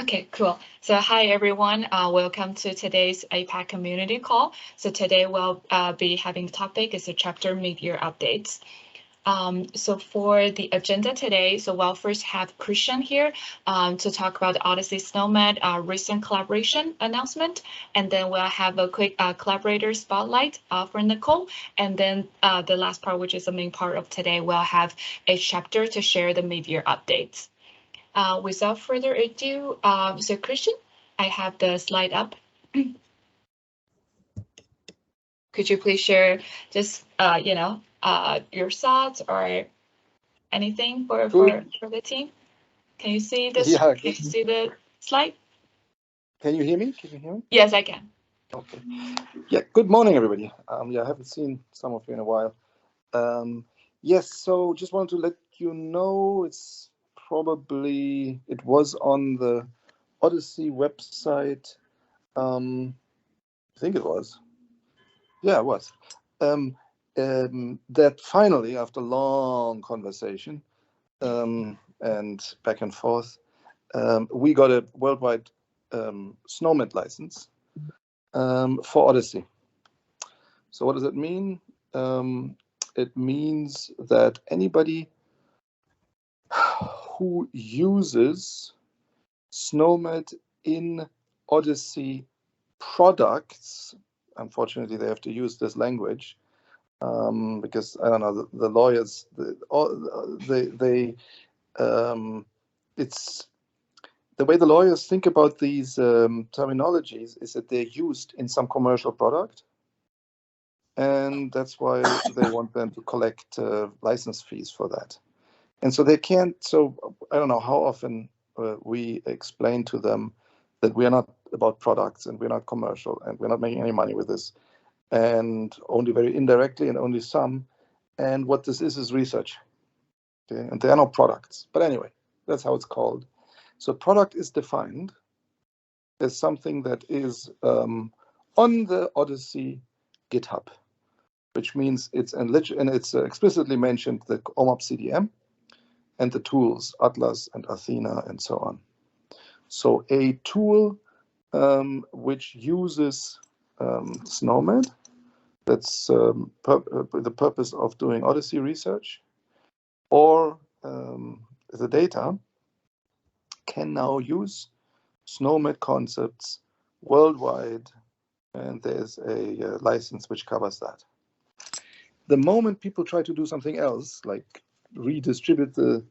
Okay, cool. So hi everyone, welcome to today's APAC community call. So today we'll be having the topic is the chapter mid-year updates. So for the agenda today, so we'll first have Christian here to talk about the ㆍOHDSI SNOMED recent collaboration announcement, and then we'll have a quick collaborator spotlight for Nicole, and then the last part, which is the main part of today, we'll have a chapter to share the mid-year updates. Without further ado, so Christian, I have the slide up. Could you please share just your thoughts or anything for the team? Can you see this? Yeah. Can you see the slide? Can you hear me? Can you hear me? Yes, I can. Okay. Yeah. Good morning, everybody. Yeah, I haven't seen some of you in a while. Yes. So just wanted to let you know it was on the ㆍOHDSI website. I think it was. Yeah, it was. That finally, after long conversation and back and forth, we got a worldwide SNOMED license for ㆍOHDSI. So what does it mean? It means that anybody who uses SNOMED in ㆍOHDSI products, unfortunately they have to use this language because I don't know the lawyers. It's the way the lawyers think about these terminologies is that they're used in some commercial product, and that's why they want them to collect license fees for that. And so they can't. So I don't know how often we explain to them that we are not about products and we're not commercial and we're not making any money with this, and only very indirectly and only some. And what this is research. Okay, and they are not products. But anyway, that's how it's called. So product is defined as something that is on the ㆍOHDSI GitHub, which means it's explicitly mentioned the OMAP CDM and the tools Atlas and Athena and so on. So a tool which uses SNOMED, that's the purpose of doing ㆍOHDSI research, or the data can now use SNOMED concepts worldwide, and there's a license which covers that. The moment people try to do something else, like redistribute the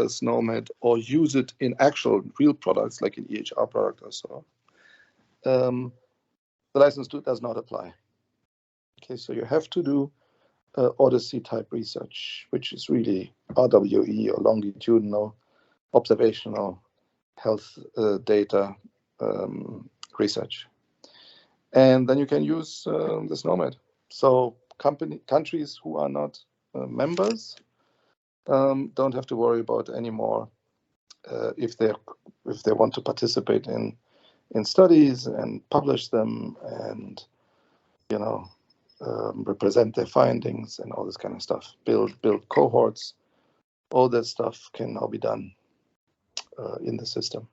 SNOMED or use it in actual real products, like an EHR product or so, the license does not apply. Okay, so you have to do ㆍOHDSI type research, which is really RWE or longitudinal observational health data research. And then you can use the SNOMED. So countries who are not members don't have to worry about anymore if they want to participate in studies and publish them and represent their findings and all this kind of stuff. Build cohorts. All that stuff can now be done in the system.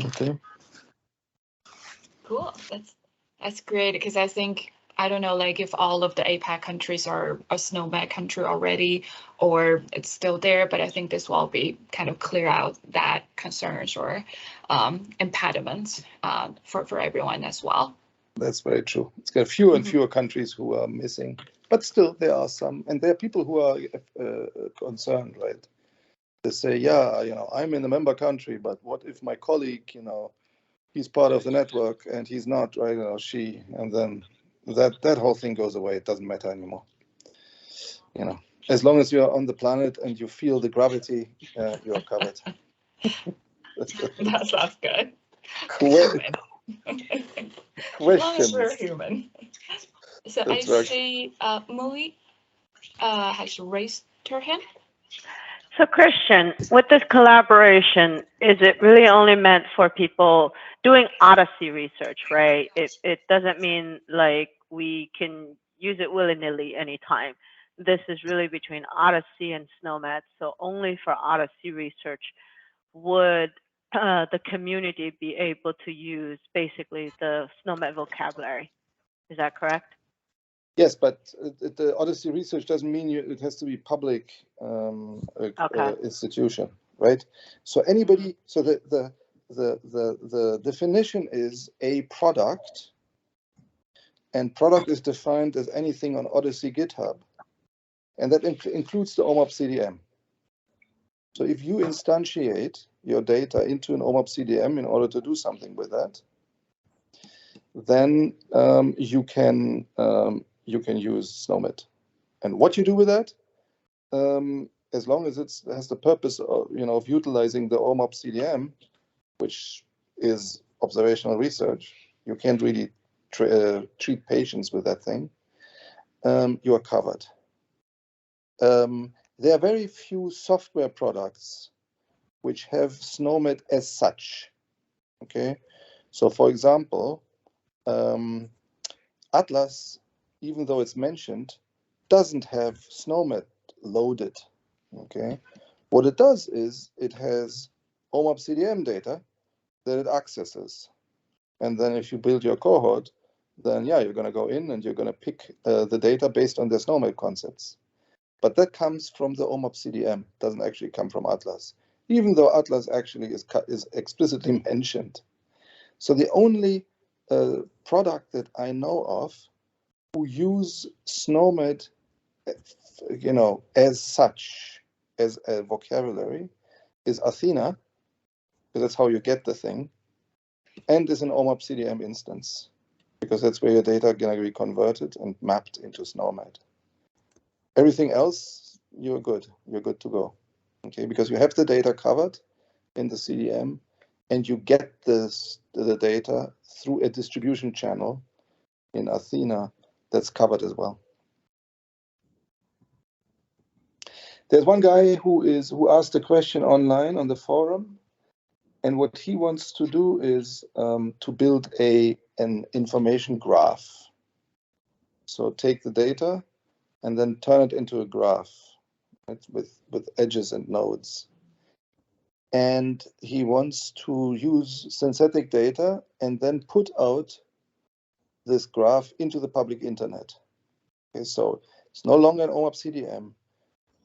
Okay. Cool. That's great, because I think, I don't know, like if all of the APAC countries are a SNOMED country already, or it's still there, but I think this will be kind of clear out that concerns or impediments for everyone as well. That's very true. It's got fewer and fewer countries who are missing, but still there are some, and there are people who are concerned, right? They say, yeah, I'm in a member country, but what if my colleague, he's part of the network and he's not, right? She, and then that whole thing goes away. It doesn't matter anymore. As long as you're on the planet and you feel the gravity, you are covered. That sounds good. Questions. As long as we're human. So that's I see Mui has raised her hand. So Christian, with this collaboration, is it really only meant for people doing ㆍOHDSI research, right? It doesn't mean like we can use it willy-nilly anytime. This is really between ㆍOHDSI and SNOMED, so only for ㆍOHDSI research would the community be able to use basically the SNOMED vocabulary? Is that correct? Yes, but the OHDSI research doesn't mean it has to be public institution, right? So anybody, so the definition is a product, and product is defined as anything on OHDSI GitHub, and that includes the OMOP CDM. So if you instantiate your data into an OMOP CDM in order to do something with that, then you can use SNOMED. And what you do with that, as long as it has the purpose of, of utilizing the OMOP CDM, which is observational research, you can't really treat patients with that thing. You are covered. There are very few software products which have SNOMED as such. Okay, so for example, Atlas, even though it's mentioned, doesn't have SNOMED loaded. Okay, what it does is it has OMOP CDM data that it accesses, and then if you build your cohort, then yeah, you're going to go in and you're going to pick the data based on the SNOMED concepts. But that comes from the OMOP CDM, doesn't actually come from Atlas, even though Atlas actually is explicitly mentioned. So the only product that I know of who use SNOMED, as such, as a vocabulary, is Athena, because that's how you get the thing, and is an OMOP CDM instance, because that's where your data are going to be converted and mapped into SNOMED. Everything else, you're good. You're good to go. Okay, because you have the data covered in the CDM, and you get the data through a distribution channel in Athena that's covered as well. There's one guy who asked a question online on the forum, and what he wants to do is to build an information graph. So take the data and then turn it into a graph, right, with edges and nodes. And he wants to use synthetic data and then put out this graph into the public internet. Okay, so it's no longer an OMOP CDM.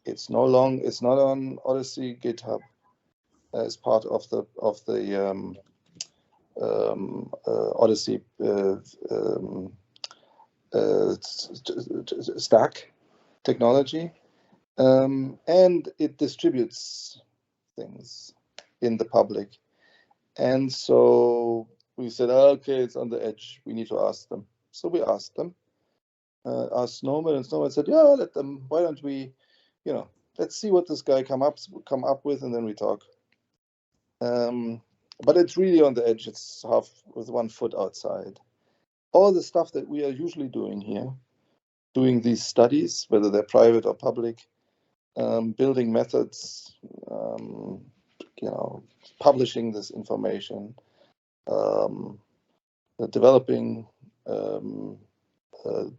It's not on OHDSI GitHub as part of the OHDSI stack technology, and it distributes things in the public. And so we said, okay, it's on the edge. We need to ask them. So we asked them, asked SNOMED, and SNOMED said, yeah, let them. Why don't we, let's see what this guy come up with, and then we talk. But it's really on the edge. It's half with 1 foot outside. All the stuff that we are usually doing here, doing these studies, whether they're private or public, building methods, publishing this information, developing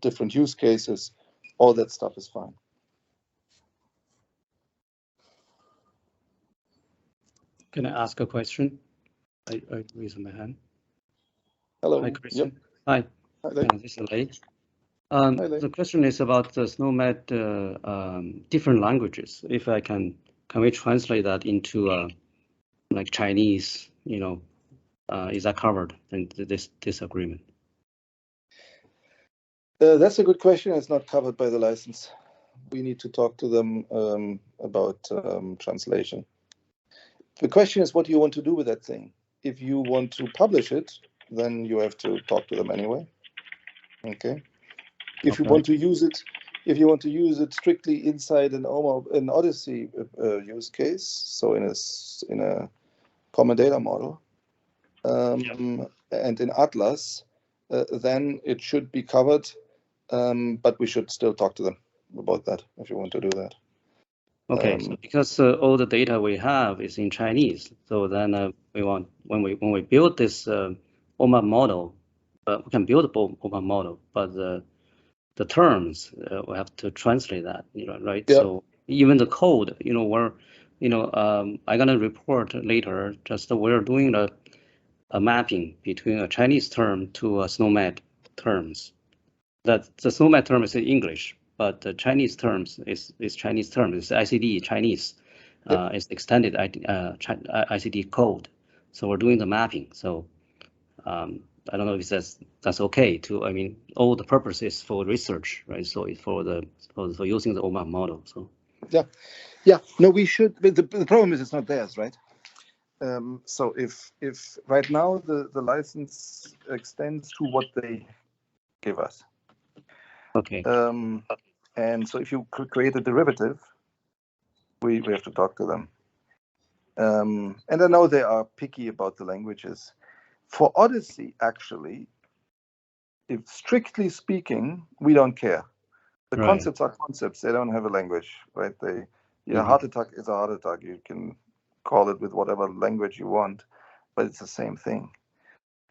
different use cases, all that stuff is fine. Can I ask a question? I raise my hand. Hello. Hi, Christian. Yep. Hi. Hi, This is Lei. The question is about the SNOMED different languages. If I can we translate that into like Chinese? Is that covered in this agreement? That's a good question. It's not covered by the license. We need to talk to them about translation. The question is, what do you want to do with that thing? If you want to publish it, then you have to talk to them anyway. Okay. If you want to use it, strictly inside an OHDSI use case, so in a common data model, and in Atlas, then it should be covered. But we should still talk to them about that if you want to do that. Okay, so because all the data we have is in Chinese, so then we want when we build this OMOP model, we can build a OMOP model, but the terms we have to translate that, right? Yep. So even the code, I'm gonna report later. Just we're doing a mapping between a Chinese term to a SNOMED terms. That the SNOMED term is in English, but the Chinese terms is Chinese term. It's ICD Chinese. It's extended ICD code. So we're doing the mapping. So I don't know if that's okay to. I mean, all the purpose is for research, right? So it's for using the OMAP model. So yeah. No, we should. But the problem is it's not theirs, right? So if right now the license extends to what they give us. Okay. And so if you create a derivative, we have to talk to them. And I know they are picky about the languages. For Odyssey, actually, if strictly speaking, we don't care. The concepts are concepts. They don't have a language, right? Heart attack is a heart attack. You can call it with whatever language you want, but it's the same thing.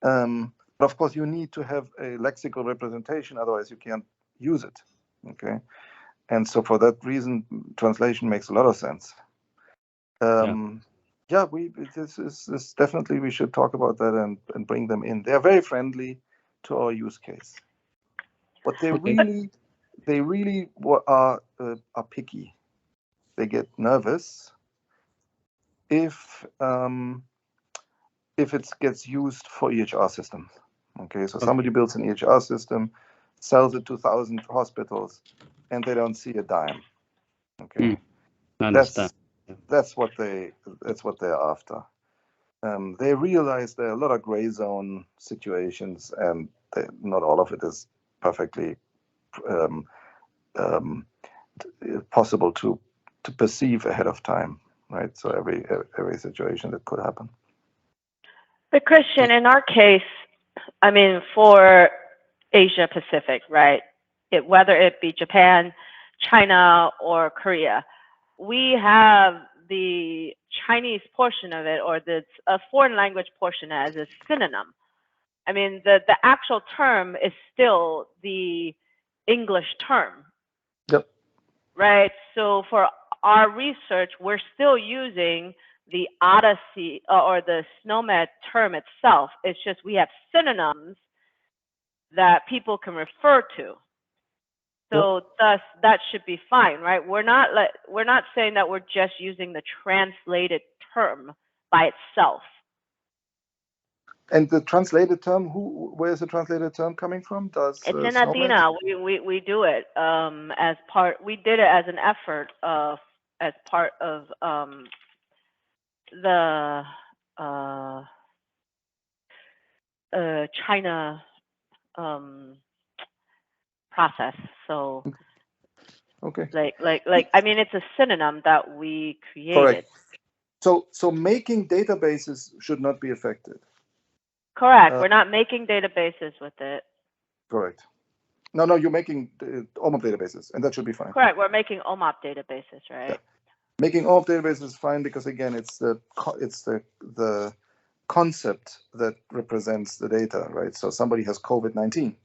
But of course, you need to have a lexical representation, otherwise you can't use it. Okay, and so for that reason, translation makes a lot of sense. Yeah, this is definitely, we should talk about that and bring them in. They're very friendly to our use case, but they really are picky. They get nervous if it gets used for EHR systems. Okay, so somebody builds an EHR system, sells it to 1,000 hospitals, and they don't see a dime. Okay, that's what they're after. They realize there are a lot of gray zone situations, and not all of it is perfectly possible to perceive ahead of time, right? So every situation that could happen. But Christian, in our case, I mean, for Asia Pacific, right? Whether it be Japan, China, or Korea, we have the Chinese portion of it, or the foreign language portion, as a synonym. I mean, the actual term is still the English term. Yep. Right. So for our research, we're still using the OHDSI or the SNOMED term itself. It's just we have synonyms that people can refer to. So thus, that should be fine, right? We're not saying that we're just using the translated term by itself. And the translated term, where is the translated term coming from? It's in Athena. We do it as part. We did it as an effort as part of the China process. So okay, like I mean, it's a synonym that we created. Correct. So making databases should not be affected. Correct. We're not making databases with it. Correct. No, you're making OMAP databases, and that should be fine. Correct. We're making OMAP databases, right? Yeah. Making OMAP databases is fine because, again, it's the concept that represents the data, right? So somebody has COVID-19,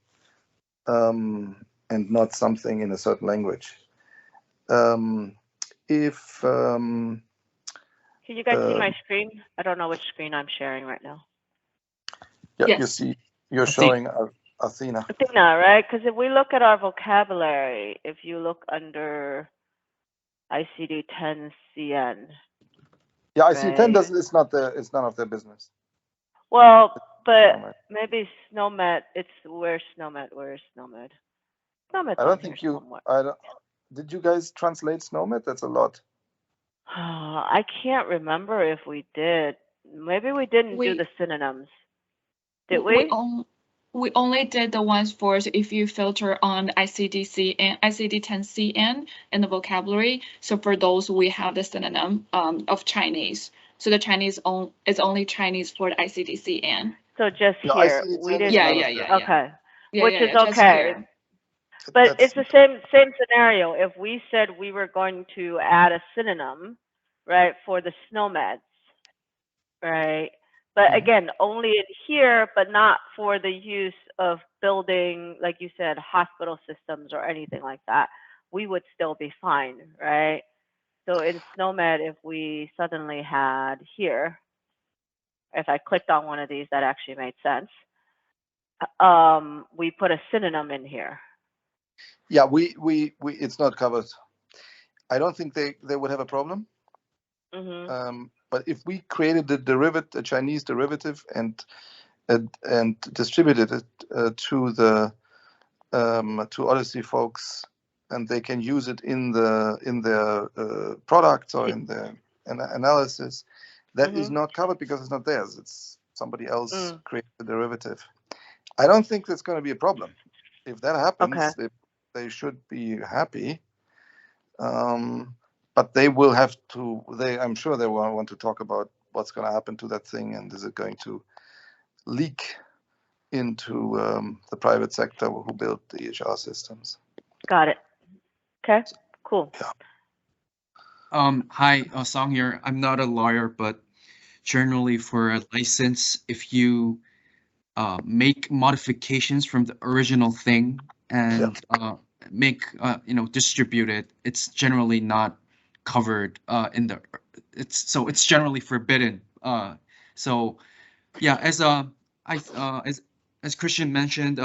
and not something in a certain language. Can you guys see my screen? I don't know which screen I'm sharing right now. Yeah, yes. You see, you're showing Athena. Athena, right? Because if we look at our vocabulary, if you look under ICD-10-CN. Yeah, ICD-10 it's none of their business. Well, but maybe SNOMED. Where's SNOMED? Where's SNOMED? SNOMED. I don't think did you guys translate SNOMED? That's a lot. I can't remember if we did. Maybe we didn't do the synonyms. Did we? We only did the ones for if you filter on ICD-10 and ICD-10-CN in the vocabulary. So for those, we have the synonym of Chinese. So the Chinese is only Chinese for the ICD-CN. So just here, we didn't. Yeah. Okay. Which is okay. But it's the same scenario. If we said we were going to add a synonym, right, for the SNOMEDs, right? But again, only in here, but not for the use of building, like you said, hospital systems or anything like that. We would still be fine, right? So in SNOMED, if we suddenly had here, if I clicked on one of these, that actually made sense. We put a synonym in here. Yeah, it's not covered. I don't think they would have a problem. But if we created a Chinese derivative and distributed it to the to OHDSI folks, and they can use it in their products or in their analysis, that is not covered because it's not theirs. It's somebody else created the derivative. I don't think that's going to be a problem. If that happens, they should be happy. But they will have to. I'm sure they will want to talk about what's going to happen to that thing, and is it going to leak into the private sector who built the EHR systems. Got it. Okay, cool. Yeah. Hi, Song here. I'm not a lawyer, but generally for a license, if you make modifications from the original thing and distribute it, it's generally not covered in the. It's generally forbidden. So yeah, as Christian mentioned,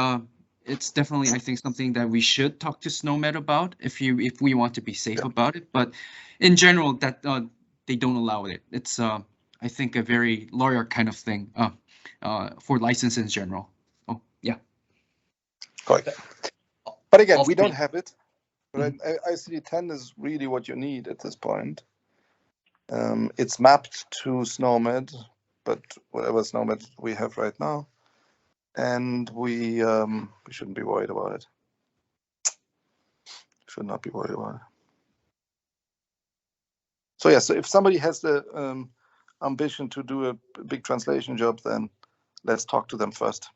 it's definitely, I think, something that we should talk to SNOMED about if we want to be safe about it. But in general, that they don't allow it. It's I think a very lawyer kind of thing for license in general. Oh yeah. Correct. But again, we don't have it. But ICD-10 is really what you need at this point. It's mapped to SNOMED, but whatever SNOMED we have right now. And we shouldn't be worried about it. Should not be worried about it. So yeah, so if somebody has the ambition to do a big translation job, then let's talk to them first.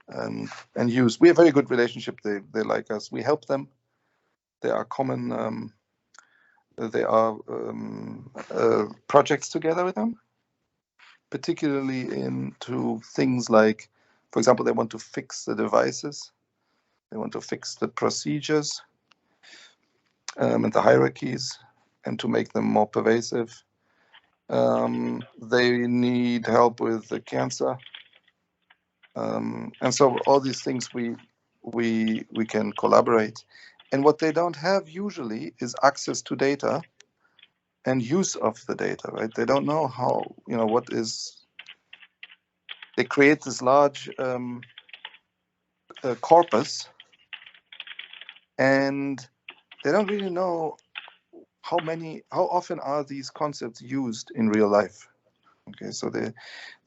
And use. We have a very good relationship. They like us. We help them. There are common. There are projects together with them, particularly into things like, for example, they want to fix the devices, they want to fix the procedures and the hierarchies, and to make them more pervasive. They need help with the cancer, and so all these things we can collaborate. And what they don't have usually is access to data and use of the data, right? They don't know how, what is. They create this large corpus, and they don't really know how often are these concepts used in real life. Okay, so the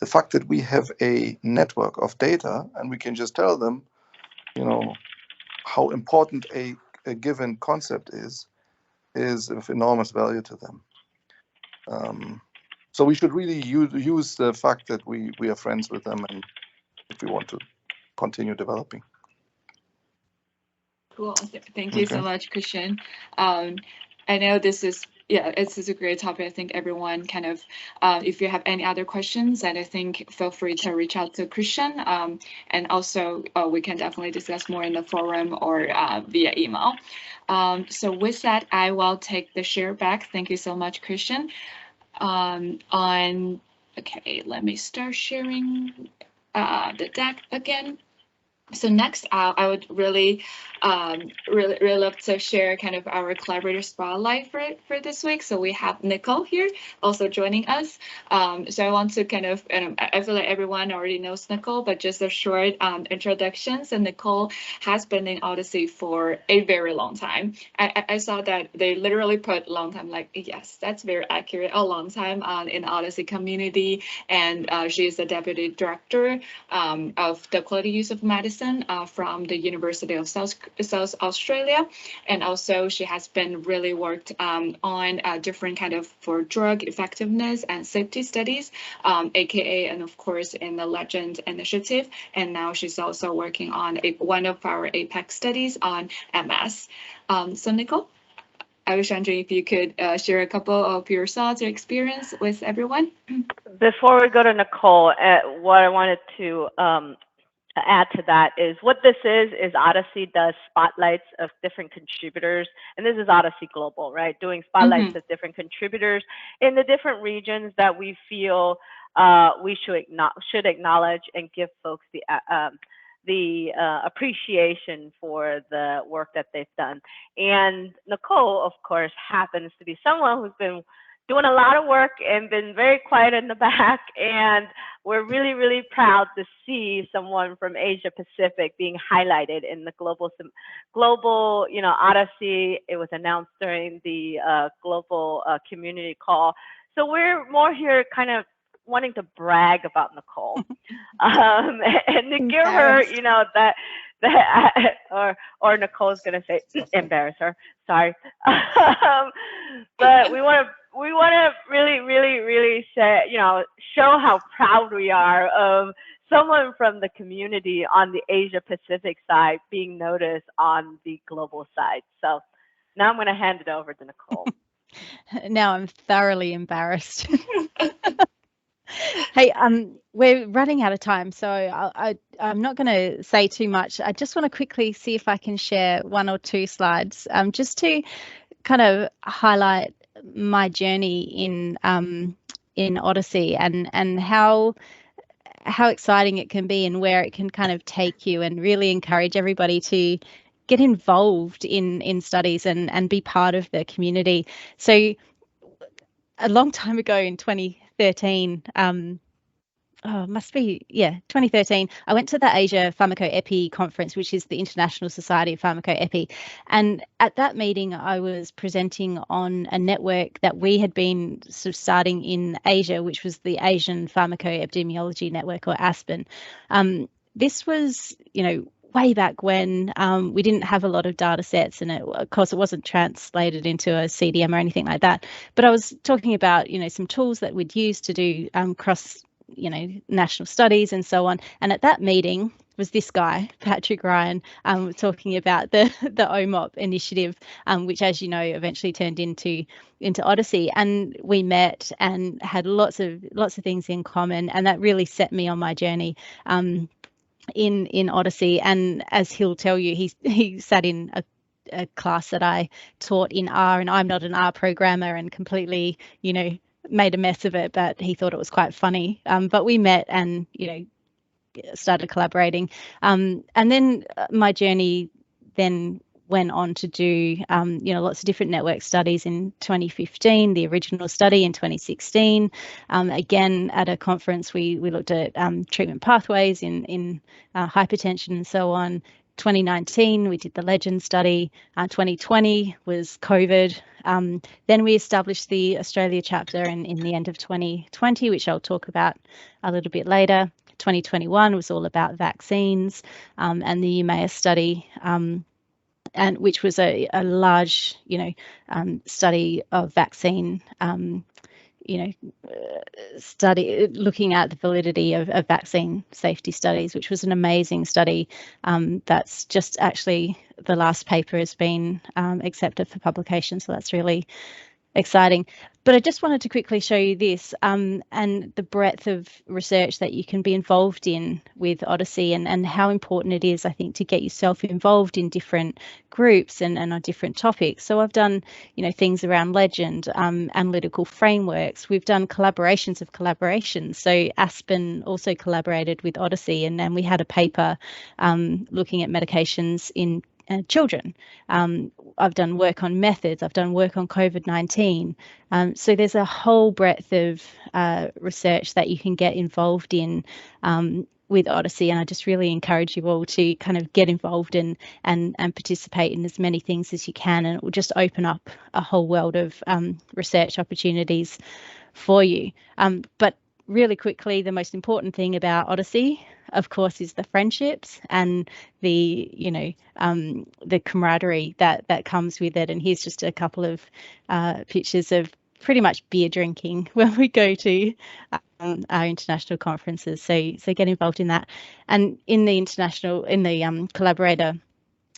fact that we have a network of data and we can just tell them, how important a given concept is of enormous value to them. So we should really use the fact that we are friends with them, and if we want to continue developing. Cool. Thank you so much, Christian. I know this is a great topic. I think everyone kind of, if you have any other questions, and I think feel free to reach out to Christian. And also we can definitely discuss more in the forum or via email. So with that, I will take the share back. Thank you so much, Christian. Okay, let me start sharing the deck again. So next, I would really love to share kind of our collaborator spotlight for this week. So we have Nicole here also joining us. So I want to kind of, I feel like everyone already knows Nicole, but just a short introduction. So Nicole has been in OHDSI for a very long time. I saw that they literally put long time, like, yes, that's very accurate, a long time in the OHDSI community. And she is the deputy director of the quality use of medicine from the University of South Australia, and also she has been really worked on different kind of for drug effectiveness and safety studies, aka and of course in the Legend initiative, and now she's also working on one of our APAC studies on MS. So Nicole, I was wondering if you could share a couple of your thoughts or experience with everyone. Before we go to Nicole, what I wanted to add to that is what this is OHDSI does spotlights of different contributors, and this is OHDSI Global, right? Doing spotlights of different contributors in the different regions that we feel we should acknowledge and give folks the appreciation for the work that they've done. And Nicole, of course, happens to be someone who's been doing a lot of work and been very quiet in the back. And we're really, really proud to see someone from Asia Pacific being highlighted in the global, OHDSI. It was announced during the global community call. So we're more here kind of wanting to brag about Nicole and to give her, or Nicole's gonna say embarrass her. Sorry, but we want to really say, show how proud we are of someone from the community on the Asia Pacific side being noticed on the global side. So now I'm going to hand it over to Nicole. Now I'm thoroughly embarrassed. Hey, we're running out of time, so I'm not going to say too much. I just want to quickly see if I can share one or two slides, just to kind of highlight my journey in OHDSI and how exciting it can be and where it can kind of take you, and really encourage everybody to get involved in studies and be part of the community. So a long time ago in 2013, 2013, I went to the Asia Pharmacoepi conference, which is the International Society of Pharmacoepi. And at that meeting, I was presenting on a network that we had been sort of starting in Asia, which was the Asian Pharmacoepidemiology Network, or ASPEN. This was, way back when we didn't have a lot of data sets, and of course it wasn't translated into a CDM or anything like that. But I was talking about, some tools that we'd use to do cross, national studies and so on. And at that meeting was this guy, Patrick Ryan, talking about the OMOP initiative, which, as you know, eventually turned into OHDSI. And we met and had lots of things in common, and that really set me on my journey in OHDSI. And as he'll tell you, he sat in a class that I taught in R, and I'm not an R programmer, and completely, made a mess of it, but he thought it was quite funny. But we met and, started collaborating. And then my journey then went on to do, lots of different network studies in 2015, the original study in 2016. Again, at a conference, we looked at treatment pathways in hypertension and so on. 2019, we did the LEGEND study. 2020 was COVID. Then we established the Australia chapter in the end of 2020, which I'll talk about a little bit later. 2021 was all about vaccines, and the UMAEA study, and which was a large, study of vaccine, study looking at the validity of vaccine safety studies, which was an amazing study. That's just actually the last paper has been accepted for publication, so that's really exciting. But I just wanted to quickly show you this and the breadth of research that you can be involved in with OHDSI, and how important it is, I think, to get yourself involved in different groups and on different topics. So I've done, things around LEGEND, analytical frameworks. We've done collaborations of collaborations. So Aspen also collaborated with OHDSI, and then we had a paper looking at medications in children. I've done work on methods. I've done work on COVID-19. So there's a whole breadth of research that you can get involved in with OHDSI, and I just really encourage you all to kind of get involved in and participate in as many things as you can, and it will just open up a whole world of research opportunities for you. But really quickly, the most important thing about OHDSI, of course, is the friendships and the, the camaraderie that comes with it. And here's just a couple of pictures of pretty much beer drinking when we go to our international conferences. So get involved in that. And in the collaborator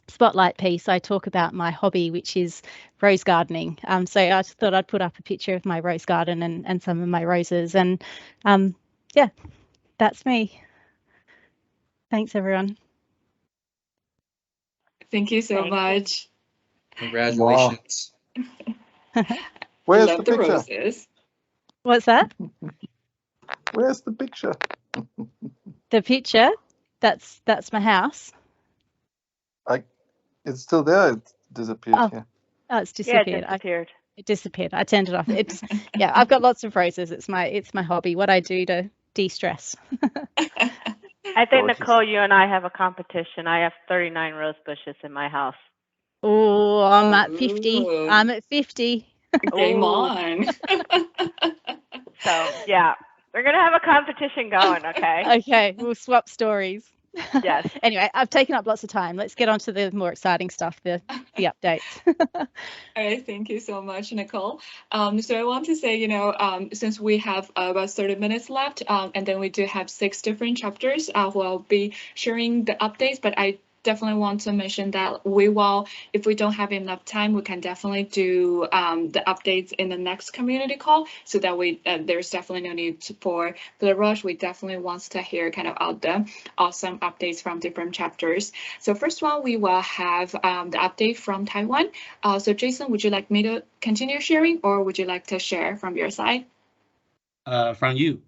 spotlight piece, I talk about my hobby, which is rose gardening. So I just thought I'd put up a picture of my rose garden and some of my roses. And yeah, that's me. Thanks, everyone. Thank you so much. Congratulations. Where's Love the picture? roses. What's that? Where's the picture? The picture? That's my house. It's still there. It disappeared. Oh. Yeah. Oh, it's disappeared. Yeah, it disappeared. It disappeared. I turned it off. It's yeah. I've got lots of roses. It's my hobby. What I do to de-stress. I think, Nicole, you and I have a competition. I have 39 rose bushes in my house. Oh, I'm at 50. Ooh. I'm at 50. Game Ooh. on. So, yeah, we're going to have a competition going, okay? Okay, we'll swap stories. Yes. Anyway, I've taken up lots of time. Let's get on to the more exciting stuff, the updates. All right, thank you so much, Nicole. So I want to say, since we have about 30 minutes left, and then we do have 6 different chapters, we'll be sharing the updates, but I definitely want to mention that we will, if we don't have enough time, we can definitely do the updates in the next community call, so that we there's definitely no need for the rush. We definitely want to hear kind of all the awesome updates from different chapters. So first one, we will have the update from Taiwan. So Jason, would you like me to continue sharing, or would you like to share from your side? From you.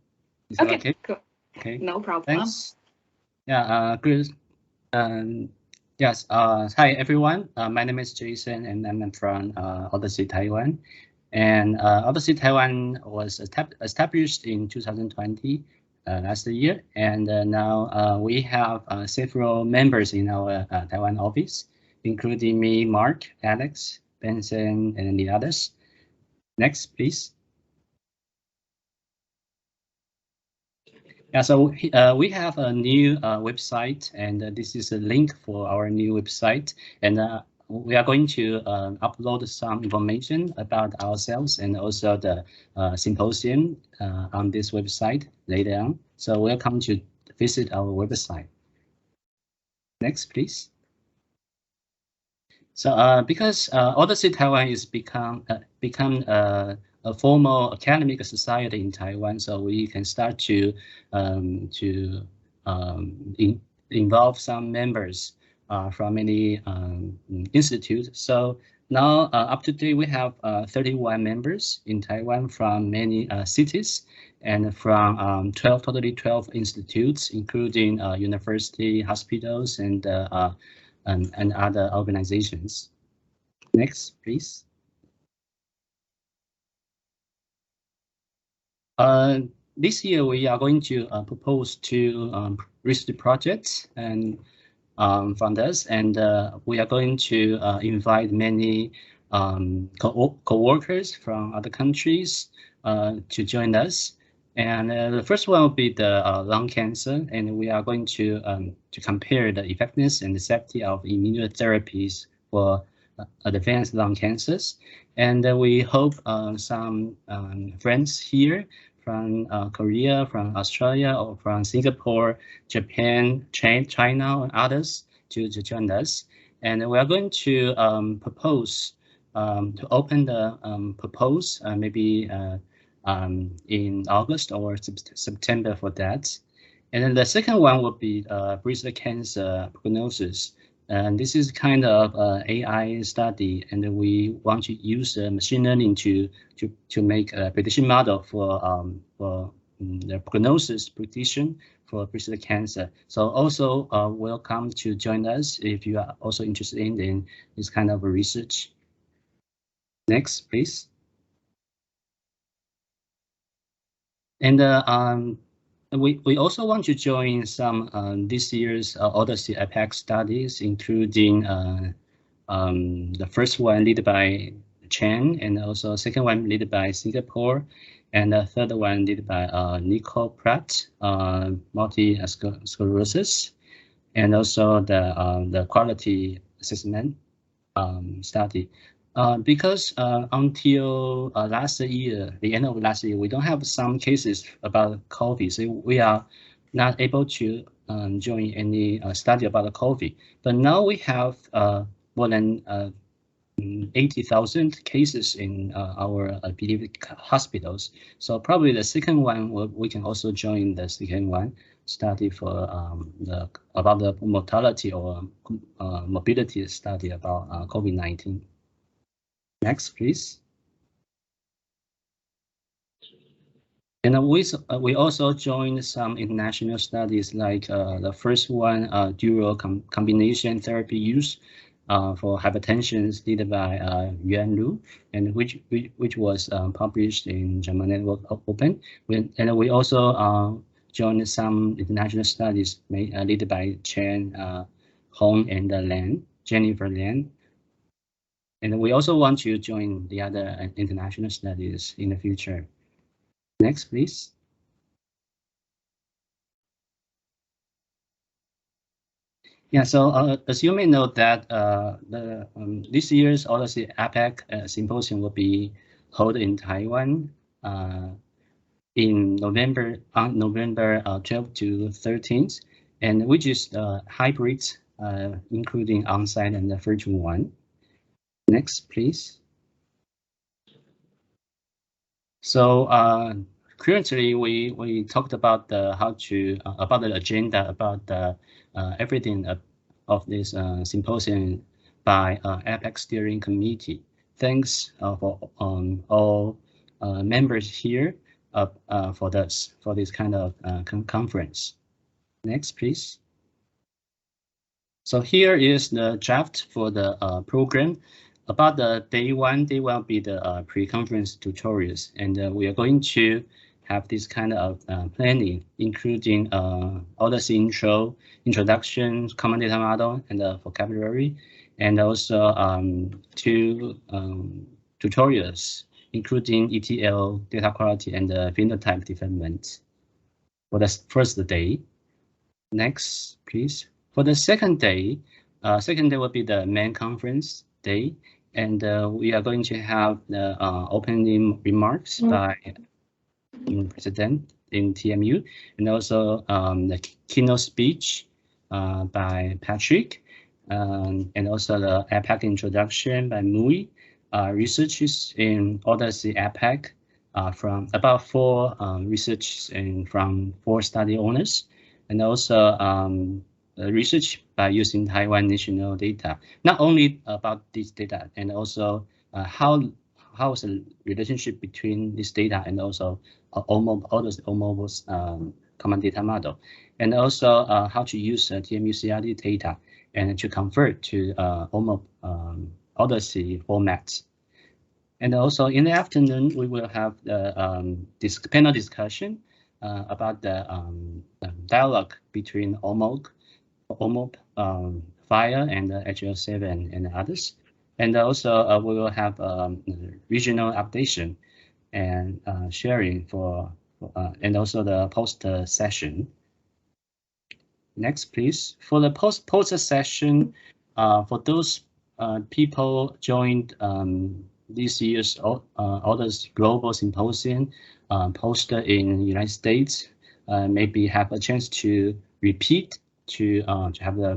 Is that okay? Cool. Okay. No problem. Thanks. Yeah, good. Yes. Hi, everyone. My name is Jason, and I'm from OHDSI Taiwan. And OHDSI Taiwan was established in 2020, last year. And now we have several members in our Taiwan office, including me, Mark, Alex, Benson, and the others. Next, please. Yeah, so we have a new website, and this is a link for our new website. And we are going to upload some information about ourselves and also the symposium on this website later on. So welcome to visit our website. Next, please. So because OHDSI Taiwan is become a formal academic society in Taiwan, so we can start to involve some members from many institutes. So now up to date, we have 31 members in Taiwan from many cities and from 12 institutes, including university, hospitals, and other organizations. Next, please. This year, we are going to propose 2 research projects and from this, and we are going to invite many co-workers from other countries to join us. And the first one will be the lung cancer, and we are going to compare the effectiveness and the safety of immunotherapies for advanced lung cancers. And we hope some friends here from Korea, from Australia, or from Singapore, Japan, China, and others to join us. And we are going to propose to open the propose maybe in August or September for that. And then the second one will be breast cancer prognosis. And this is kind of AI study, and we want to use machine learning to make a prediction model for the prognosis prediction for breast cancer. So also welcome to join us if you are also interested in this kind of research. Next, please. And we also want to join some this year's OHDSI APAC studies, including the first one led by Chen, and also second one led by Singapore, and the third one led by Nicole Pratt, multiple sclerosis, and also the quality assessment study. Because until last year, the end of last year, we don't have some cases about COVID, so we are not able to join any study about the COVID. But now we have more than 80,000 cases in our pediatric hospitals. So probably the second one, we can also join the second one. study for about the mortality or morbidity study about COVID-19. Next, please. And we also joined some international studies, like the first one, dual combination therapy use for hypertension, led by Yuan Lu, and which was published in German Network Open. And we also joined some international studies led by Chen, Hong, and Jennifer Lan. And we also want to join the other international studies in the future. Next, please. Yeah, so as you may know that this year's OHDSI APAC symposium will be held in Taiwan in November 12th to 13th, and which is hybrid, including on-site and the virtual one. Next, please. So currently, we talked about about the agenda, about the everything of this symposium by APAC Steering Committee. Thanks for all members here for this kind of conference. Next, please. So here is the draft for the program. About the day one will be the pre-conference tutorials, and we are going to have this kind of planning, including OHDSI introduction, common data model, and the vocabulary, and also 2 tutorials, including ETL, data quality, and phenotype development for the first day. Next, please. For the second day will be the main conference day, and we are going to have the opening remarks by President in TMU, and also the keynote speech by Patrick, and also the APAC introduction by Mui, researches in OHDSI APAC from about 4 research from 4 study owners, and also research by using Taiwan national data, not only about this data, and also how is the relationship between this data and also OHDSI common data model, and also how to use TMU CRD data and to convert to OHDSI formats. And also in the afternoon, we will have the this panel discussion about the dialogue between OMOG, FIRE, and HL7 and others. And also we will have regional updation and sharing and also the poster session. Next, please. For the poster session, for those people joined this year's OHDSI Global Symposium poster in the United States, maybe have a chance to repeat to have the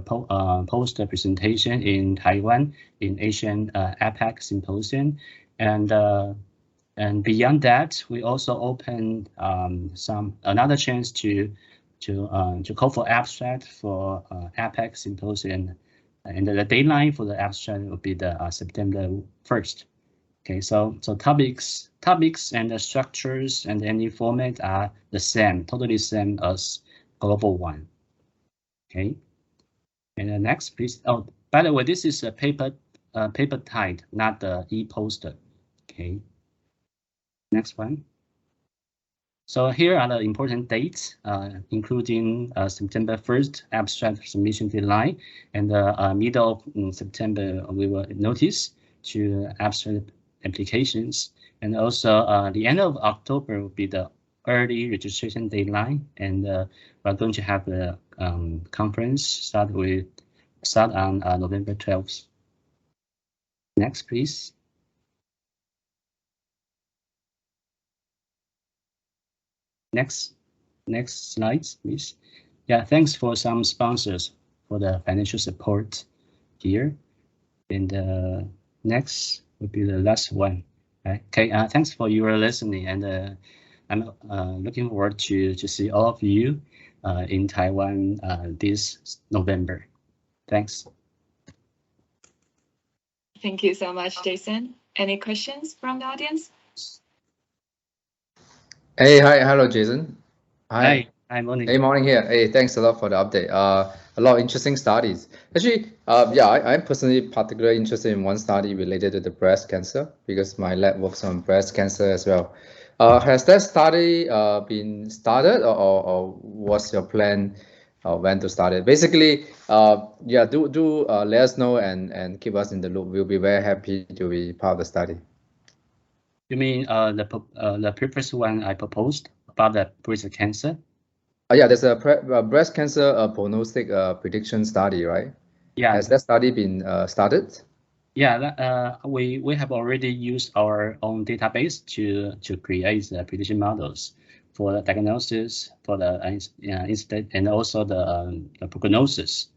poster presentation in Taiwan in Asian APAC Symposium, and beyond that, we also open another chance to call for abstract for APAC Symposium, and the deadline for the abstract will be the September 1st. Okay, so topics and the structures and any format are the same, totally same as global one. Okay, and the next, please. Oh, by the way, this is a paper type, not the e-poster. Okay, next one. So here are the important dates, including September 1st abstract submission deadline, and the middle of September we will notice to abstract applications, and also the end of October will be the early registration deadline, and we're going to have the conference start on November 12th. Next, please. Next slides, please. Yeah, thanks for some sponsors for the financial support here, and next will be the last one. Okay, thanks for your listening, and I'm looking forward to see all of you in Taiwan this November. Thanks. Thank you so much, Jason. Any questions from the audience? Hey, hi, hello, Jason. Hi, morning. Hey, morning here. Hey, thanks a lot for the update. A lot of interesting studies. Actually, yeah, I'm personally particularly interested in one study related to the breast cancer because my lab works on breast cancer as well. Has that study been started, or what's your plan when to start it? Basically, yeah, do let us know and keep us in the loop. We'll be very happy to be part of the study. You mean the previous one I proposed about the breast cancer? Yeah, there's a breast cancer prognostic prediction study, right? Yeah. Has that study been started? Yeah, we have already used our own database to create the prediction models for the diagnosis, for the incident, and also the prognosis.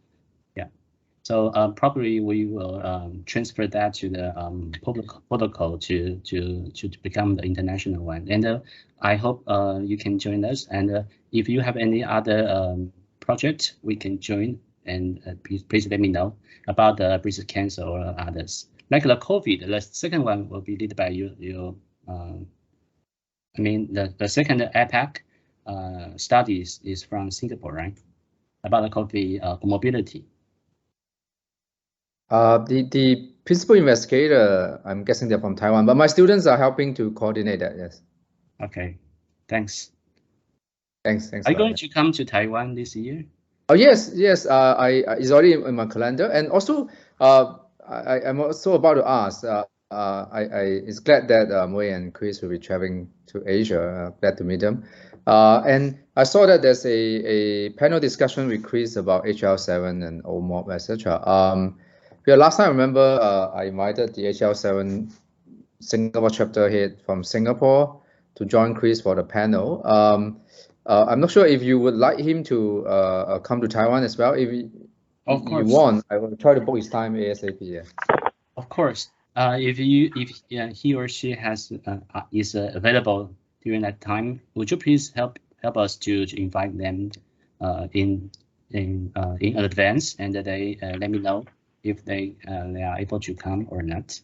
Yeah. So probably we will transfer that to the protocol to become the international one. And I hope you can join us. And if you have any other project, we can join. And please let me know about the breast cancer or others. Like the COVID, the second one will be led by you. I mean, the second APAC studies is from Singapore, right? About the COVID mobility. The principal investigator, I'm guessing they're from Taiwan, but my students are helping to coordinate that. Yes. Okay, thanks. Thanks. Are you going to come to Taiwan this year? Oh yes. It's already in my calendar, and also I'm also about to ask. It's glad that Moe and Chris will be traveling to Asia. Glad to meet them. And I saw that there's a panel discussion with Chris about HL7 and OMOP, etc. Yeah, last time I remember I invited the HL7 Singapore chapter head from Singapore to join Chris for the panel. I'm not sure if you would like him to come to Taiwan as well. If you want, I will try to book his time ASAP. Yeah. Of course. If he or she is available during that time, would you please help us to invite them in advance, and they let me know if they are able to come or not.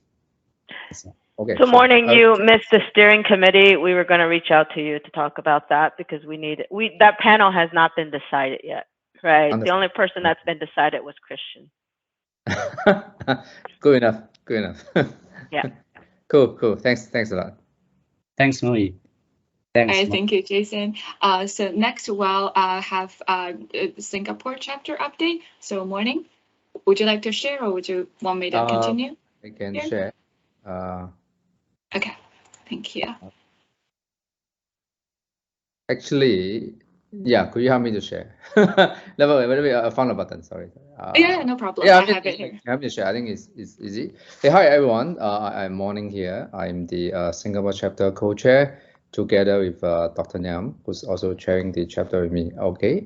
Okay. So morning, you missed the steering committee. We were going to reach out to you to talk about that because that panel has not been decided yet, right? Understood. The only person that's been decided was Christian. Good enough. Yeah. Cool. Thanks a lot. Thanks, Mui. Thanks. Thank you, Jason. So next we'll have Singapore chapter update. So morning, would you like to share or would you want me to continue? I can share. Okay, thank you. Actually, yeah, could you help me to share? I found a button, sorry. Yeah, no problem. Yeah, I have it here. Help me to share. I think it's easy. Hey, hi everyone. I'm Morning here. I'm the Singapore chapter co-chair together with Dr. Nyam, who's also chairing the chapter with me. Okay.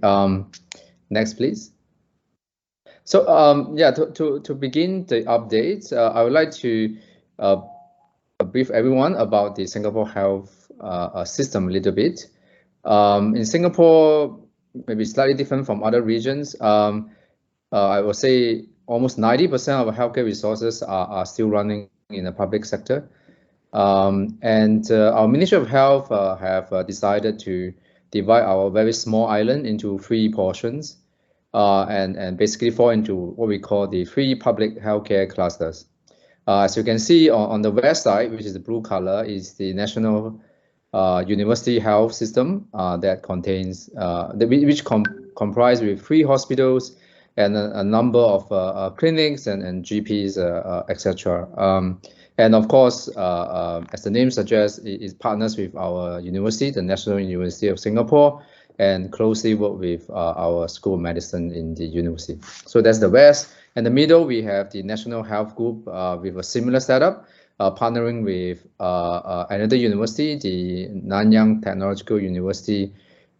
Next, please. So yeah, to begin the updates, I would like to brief everyone about the Singapore health system a little bit. In Singapore, maybe slightly different from other regions. I would say almost 90% of healthcare resources are still running in the public sector. And our Ministry of Health have decided to divide our very small island into 3 portions and basically fall into what we call the 3 public healthcare clusters. As you can see on the west side, which is the blue color, is the National University Health System that contains, which comprise with 3 hospitals and a number of clinics and GPs, etc. And of course, as the name suggests, it partners with our university, the National University of Singapore, and closely work with our School of Medicine in the university. So that's the west. In the middle, we have the National Health Group with a similar setup, partnering with another university, the Nanyang Technological University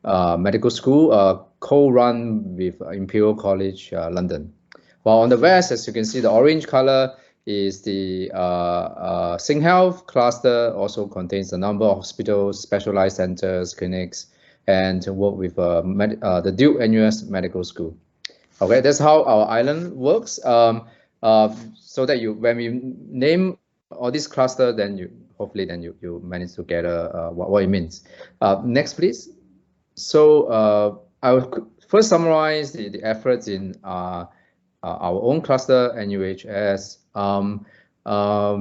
Medical School, co-run with Imperial College London. While on the west, as you can see, the orange color is the SingHealth cluster, also contains a number of hospitals, specialized centers, clinics, and to work with the Duke NUS Medical School. Okay, that's how our island works. So that when we name all these cluster, then you manage to get what it means. Next, please. So I will first summarize the efforts in our own cluster, NUHS.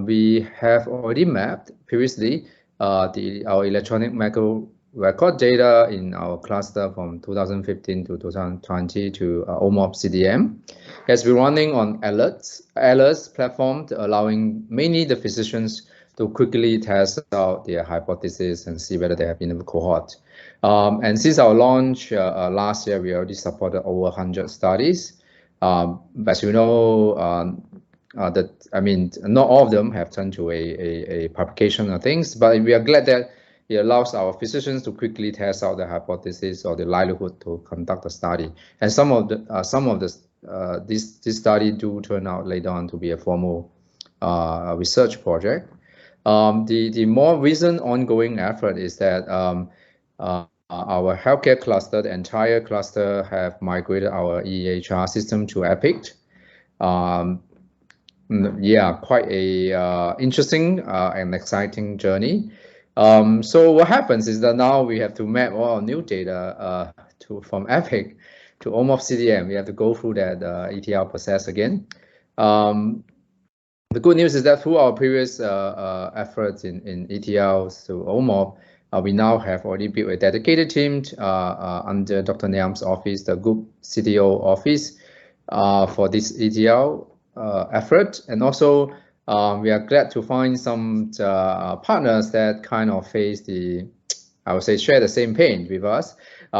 We have already mapped previously our electronic medical record data in our cluster from 2015 to 2020 to OMOP CDM. Has been running on alerts platform, allowing mainly the physicians to quickly test out their hypothesis and see whether they have been in the cohort. And since our launch last year, we already supported over 100 studies. As you know, not all of them have turned to a publication or things, but we are glad that it allows our physicians to quickly test out the hypothesis or the likelihood to conduct a study. And some of this study do turn out later on to be a formal research project. The more recent ongoing effort is that our healthcare cluster, the entire cluster, have migrated our EHR system to EPIC. Yeah, quite a interesting and exciting journey. So what happens is that now we have to map all our new data from EPIC to OMOP CDM. We have to go through that ETL process again. The good news is that through our previous efforts in ETLs to OMOP, we now have already built a dedicated team under Dr. Niam's office, the Group CTO office, for this ETL effort. And also, we are glad to find some partners that kind of face share the same pain with us.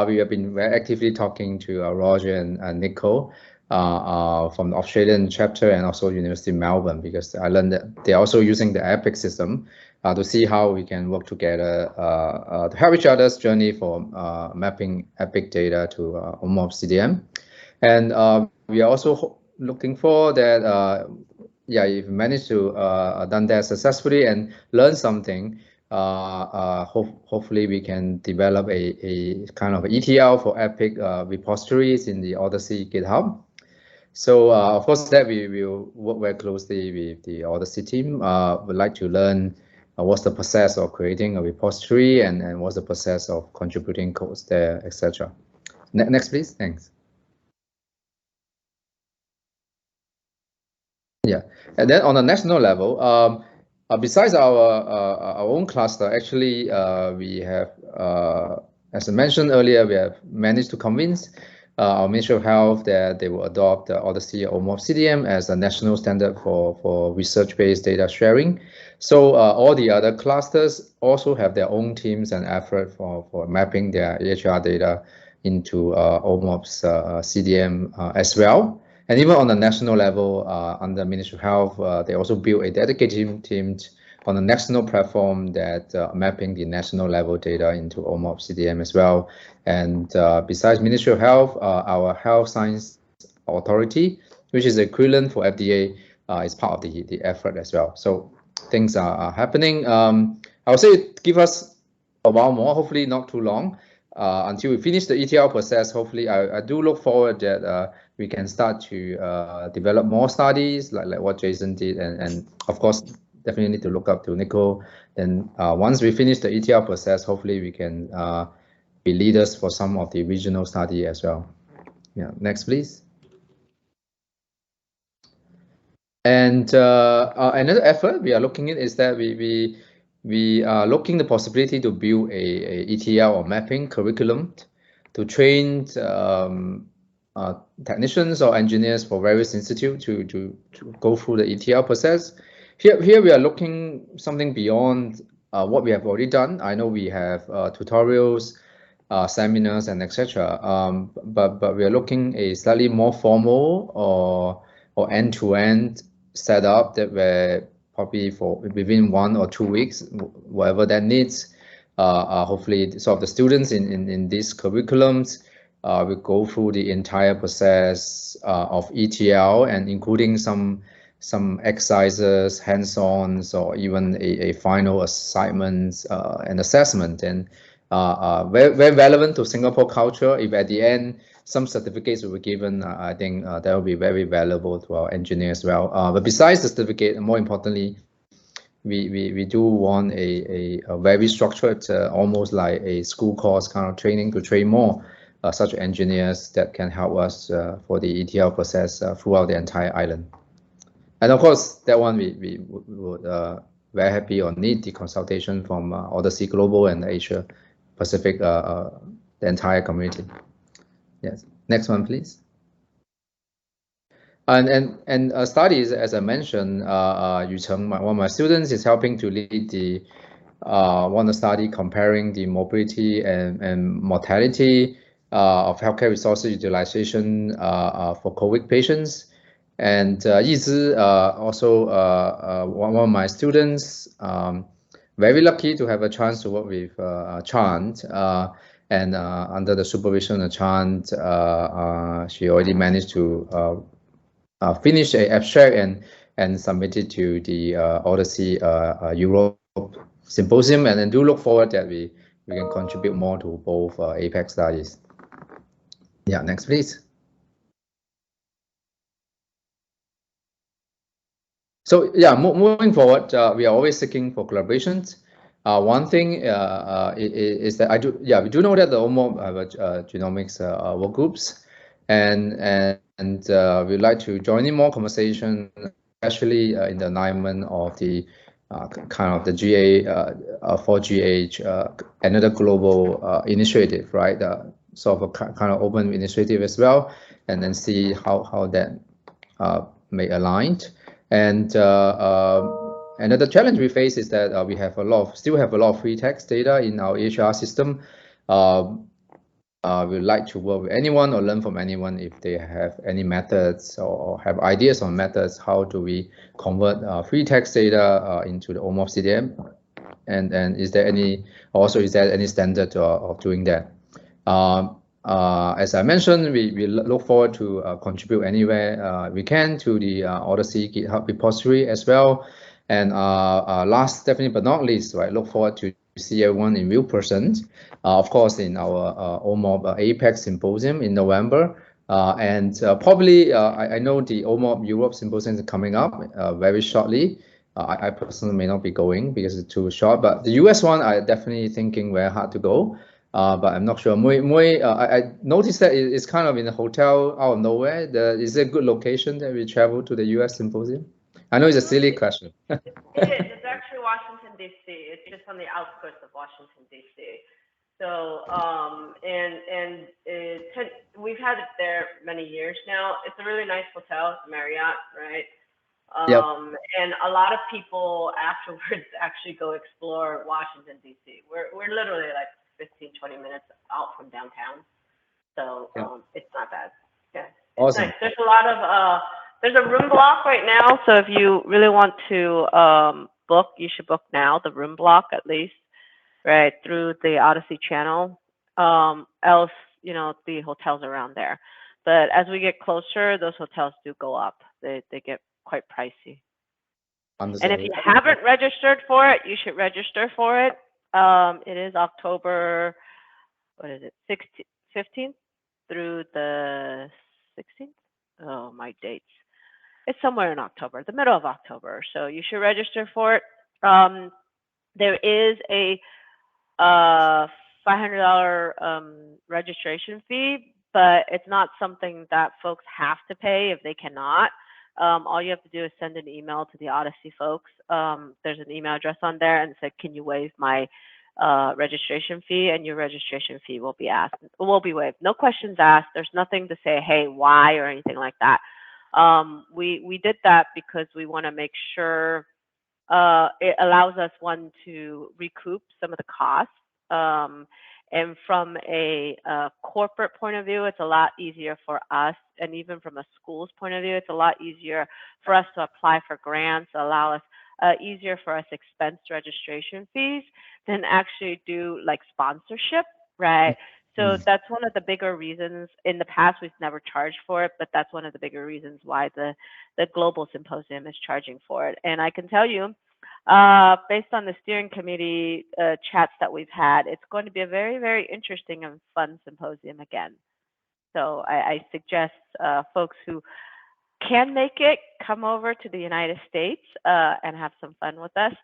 We have been very actively talking to Roger and Nicole from the Australian chapter and also University of Melbourne, because I learned that they're also using the EPIC system to see how we can work together to help each other's journey for mapping EPIC data to OMOP CDM. And we are also looking for that, if we manage to done that successfully and learn something, hopefully we can develop a kind of ETL for EPIC repositories in the OHDSI GitHub. So of course that we will work very closely with the OHDSI team. Would like to learn what's the process of creating a repository and what's the process of contributing codes there, etc. Next, please. Thanks. Yeah, and then on the national level, besides our own cluster, actually we have, as I mentioned earlier, we have managed to convince our Ministry of Health that they will adopt OHDSI OMOP CDM as a national standard for research-based data sharing. So all the other clusters also have their own teams and effort for mapping their EHR data into OMOP's CDM as well. And even on the national level, under Ministry of Health, they also built a dedicated team on the national platform that mapping the national level data into OMOP CDM as well. And besides Ministry of Health, our Health Science Authority, which is equivalent for FDA, is part of the effort as well. So things are happening. I would say give us a while more, hopefully not too long, until we finish the ETL process. Hopefully, I do look forward that we can start to develop more studies like what Jason did, and of course, definitely need to look up to Nicole. Then once we finish the ETL process, hopefully we can be leaders for some of the regional study as well. Yeah, next please. And another effort we are looking at is that we are looking the possibility to build a ETL or mapping curriculum to train technicians or engineers for various institutes to go through the ETL process. Here we are looking something beyond what we have already done. I know we have tutorials, seminars, and etc. But we are looking a slightly more formal or end-to-end setup that where probably for within 1 or 2 weeks, whatever that needs. Hopefully, so the students in these curriculums will go through the entire process of ETL, and including some exercises, hands-ons, or even a final assignments and assessment. And very, very relevant to Singapore culture. If at the end some certificates will be given, I think that will be very valuable to our engineers as well. But besides the certificate, more importantly, we do want a very structured, almost like a school course kind of training to train more such engineers that can help us for the ETL process throughout the entire island. And of course, that one we would very happy or need the consultation from OHDSI Global and Asia Pacific, the entire community. Yes, next one, please. And studies, as I mentioned, Yu Cheng, one of my students, is helping to lead the one study comparing the morbidity and mortality of healthcare resources utilization for COVID patients. And Yizhi, also one of my students, very lucky to have a chance to work with Chant, and under the supervision of Chant, she already managed to finish an abstract and submit it to the OHDSI Europe Symposium, and then do look forward that we can contribute more to both APAC studies. Yeah, next please. So yeah, moving forward, we are always seeking for collaborations. One thing is that we do know that the OMOP have genomics work groups, and we'd like to join in more conversation, especially in the alignment of the kind of the GA 4GH, another global initiative, right? Sort of a kind of open initiative as well, and then see how that may align. And another challenge we face is that we have still have a lot of free text data in our EHR system. We'd like to work with anyone or learn from anyone if they have any methods or have ideas on methods. How do we convert free text data into the OMOP CDM? And is there any standard of doing that? As I mentioned, we look forward to contribute anywhere we can to the OHDSI GitHub repository as well. And last, definitely but not least, right, look forward to see everyone in real person, of course, in our OMOP APAC Symposium in November. And probably, I know the OMOP Europe Symposium is coming up very shortly. I personally may not be going because it's too short, but the US one, I'm definitely thinking very hard to go. But I'm not sure. I noticed that it's kind of in a hotel out of nowhere. Is there a good location that we travel to the US Symposium? I know it's a silly question. It is. It's actually Washington, D.C. It's just on the outskirts of Washington, D.C. So, we've had it there many years now. It's a really nice hotel. It's a Marriott, right? Yep. And a lot of people afterwards actually go explore Washington, D.C. We're literally like 15, 20 minutes out from downtown. So it's not bad. Yeah. Awesome. Nice. There's a lot of, there's a room block right now. So if you really want to book, you should book now, the room block at least, right, through the OHDSI channel. Else, you know, the hotels around there. But as we get closer, those hotels do go up. They get quite pricey. Understood. And if you haven't registered for it, you should register for it. It is October, what is it, 15th through the 16th? Oh, my dates. It's somewhere in October, the middle of October. So you should register for it. There is a $500 registration fee, but it's not something that folks have to pay if they cannot. All you have to do is send an email to the OHDSI folks. There's an email address on there and say, can you waive my registration fee? And your registration fee will be waived. No questions asked. There's nothing to say, hey, why, or anything like that. We did that because we want to make sure it allows us, one, to recoup some of the costs. And from a corporate point of view, it's a lot easier for us. And even from a school's point of view, it's a lot easier for us to apply for grants, allow us easier for us expense registration fees than actually do like sponsorship, right? So that's one of the bigger reasons. In the past, we've never charged for it, but that's one of the bigger reasons why the Global Symposium is charging for it. And I can tell you, based on the steering committee chats that we've had, it's going to be a very, very interesting and fun symposium again. So I suggest folks who can make it come over to the United States and have some fun with us.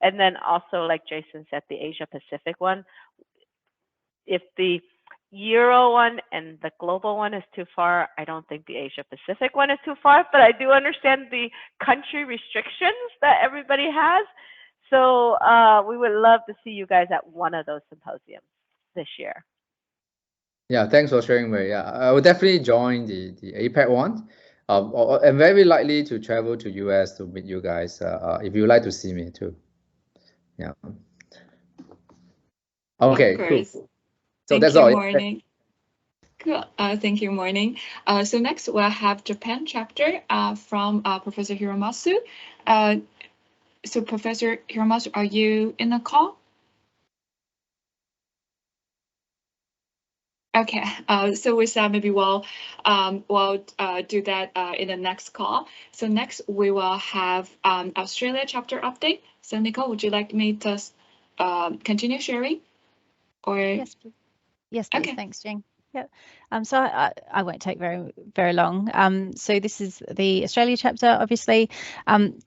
And then also, like Jason said, the Asia Pacific one. If the Euro one and the global one is too far, I don't think the Asia Pacific one is too far, but I do understand the country restrictions that everybody has. So we would love to see you guys at one of those symposiums this year. Yeah, thanks for sharing, Mary. Yeah, I will definitely join the APAC one. I'm very likely to travel to US to meet you guys if you would like to see me too. Yeah. Okay, cool. So that's all. Morning. Cool. Thank you, Morning. So next we'll have Japan chapter from Professor Hiromasu. So Professor Hiromasu, are you in the call? Okay, so with that, maybe we'll do that in the next call. So next we will have Australia chapter update. So Nicole, would you like me to continue sharing? Or yes, please. Yes, please. Okay. Thanks, Jing. Yeah. So I won't take very long. So this is the Australia chapter. Obviously,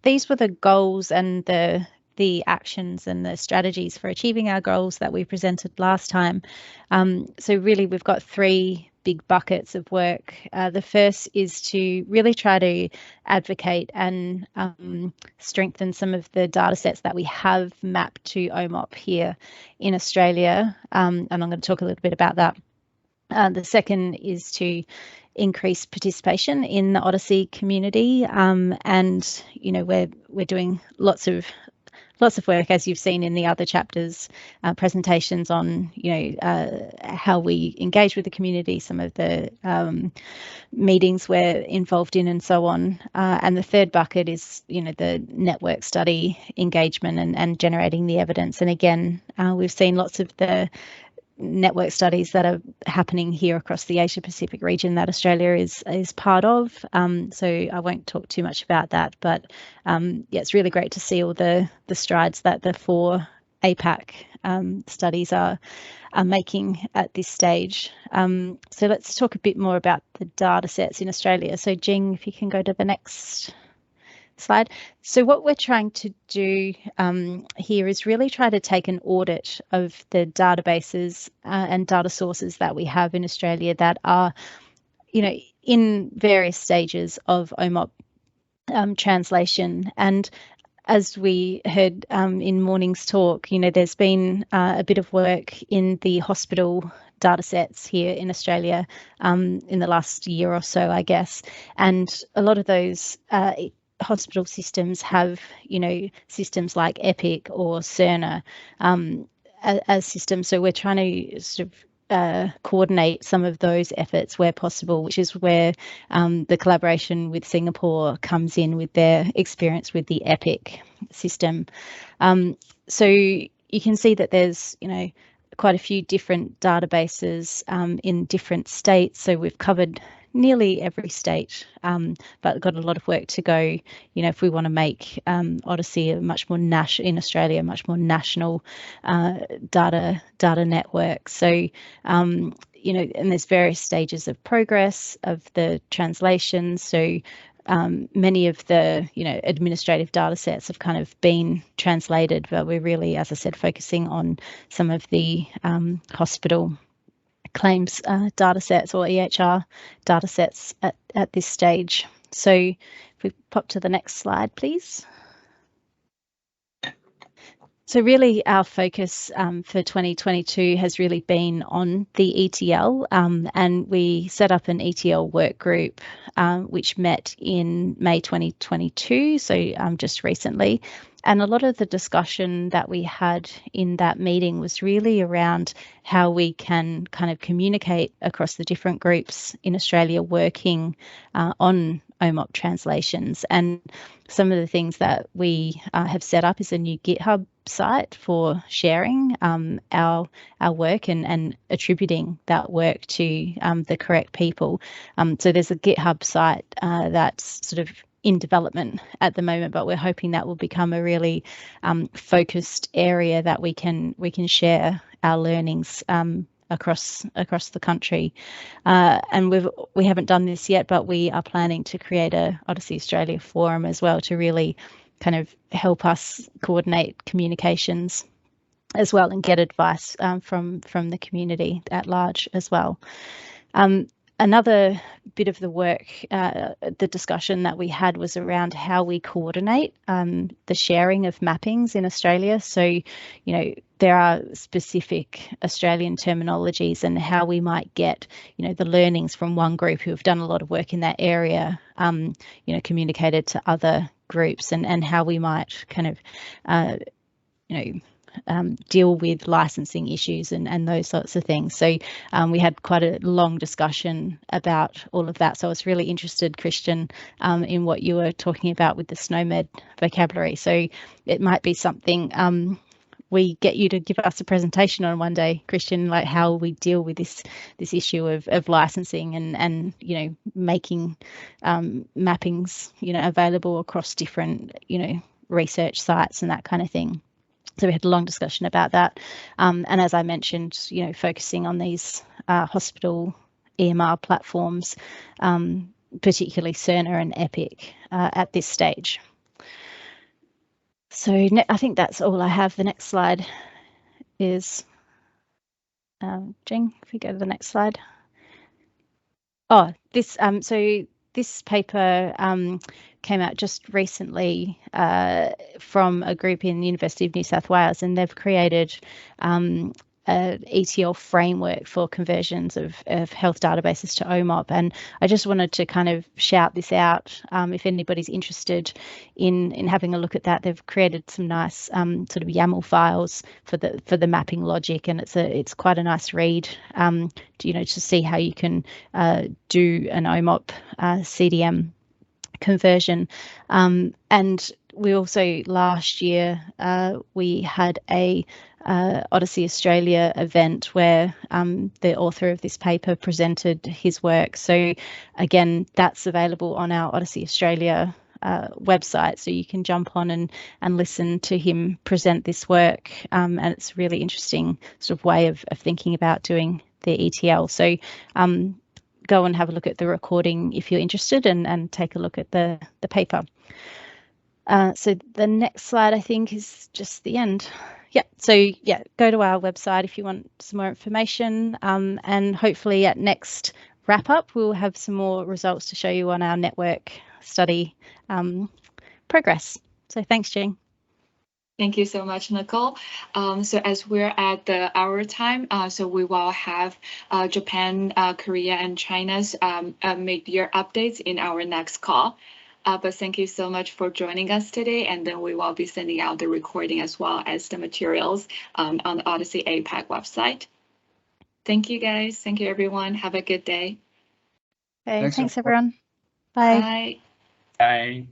these were the goals and the actions and the strategies for achieving our goals that we presented last time. So really, we've got three big buckets of work. The first is to really try to advocate and strengthen some of the data sets that we have mapped to OMOP here in Australia. And I'm going to talk a little bit about that. The second is to increase participation in the OHDSI community. And, you know, we're doing lots of work, as you've seen in the other chapters, presentations on, you know, how we engage with the community, some of the meetings we're involved in and so on. And the third bucket is, you know, the network study engagement and generating the evidence. And again, we've seen lots of the network studies that are happening here across the Asia Pacific region that Australia is part of. So I won't talk too much about that, but yeah, it's really great to see all the strides that the 4 APAC studies are making at this stage. So let's talk a bit more about the data sets in Australia. So Jing, if you can go to the next slide. So what we're trying to do here is really try to take an audit of the databases and data sources that we have in Australia that are, you know, in various stages of OMOP translation. And as we heard in Morning's talk, you know, there's been a bit of work in the hospital data sets here in Australia in the last year or so, I guess. And a lot of those hospital systems have, you know, systems like Epic or Cerner as systems. So we're trying to sort of coordinate some of those efforts where possible, which is where the collaboration with Singapore comes in with their experience with the Epic system. So you can see that there's, you know, quite a few different databases in different states. So we've covered nearly every state, but got a lot of work to go, you know, if we want to make OHDSI a much more in Australia, a much more national data network. So, you know, and there's various stages of progress of the translation. So many of the, you know, administrative data sets have kind of been translated, but we're really, as I said, focusing on some of the hospital claims data sets or EHR data sets at this stage. So if we pop to the next slide, please. So really our focus for 2022 has really been on the ETL, and we set up an ETL work group which met in May 2022, so just recently. And a lot of the discussion that we had in that meeting was really around how we can kind of communicate across the different groups in Australia working on OMOP translations. And some of the things that we have set up is a new GitHub site for sharing our work and attributing that work to the correct people. So there's a GitHub site that's sort of in development at the moment, but we're hoping that will become a really focused area that we can share our learnings across the country. And we haven't done this yet, but we are planning to create a OHDSI Australia forum as well to really kind of help us coordinate communications as well and get advice from the community at large as well. Another bit of the work, the discussion that we had was around how we coordinate the sharing of mappings in Australia. So, you know, there are specific Australian terminologies and how we might get, you know, the learnings from one group who have done a lot of work in that area, you know, communicated to other groups, and how we might kind of, you know, deal with licensing issues and those sorts of things. So we had quite a long discussion about all of that. So I was really interested, Christian, in what you were talking about with the SNOMED vocabulary. So it might be something we get you to give us a presentation on one day, Christian, like how we deal with this issue of licensing and you know, making mappings, you know, available across different, you know, research sites and that kind of thing. So we had a long discussion about that. And as I mentioned, you know, focusing on these hospital EMR platforms, particularly Cerner and Epic at this stage. So I think that's all I have. The next slide is, Jing, if we go to the next slide. Oh, this, so this paper came out just recently from a group in the University of New South Wales, and they've created an ETL framework for conversions of health databases to OMOP. And I just wanted to kind of shout this out if anybody's interested in having a look at that. They've created some nice sort of YAML files for the mapping logic, and it's quite a nice read, you know, to see how you can do an OMOP CDM conversion. And we also last year we had a OHDSI Australia event where the author of this paper presented his work. So again, that's available on our OHDSI Australia website, so you can jump on and listen to him present this work, and it's a really interesting sort of way of thinking about doing the ETL. So go and have a look at the recording if you're interested, and take a look at the paper. So the next slide, I think, is just the end. Yeah, so yeah, go to our website if you want some more information, and hopefully at next wrap up we'll have some more results to show you on our network study progress. So thanks, Jing. Thank you so much, Nicole. So as we're at the hour time, so we will have Japan, Korea, and China's mid-year updates in our next call. But thank you so much for joining us today, and then we will be sending out the recording as well as the materials on the OHDSI APAC website. Thank you, guys. Thank you, everyone. Have a good day. Okay, thanks everyone. Bye. Bye. Bye.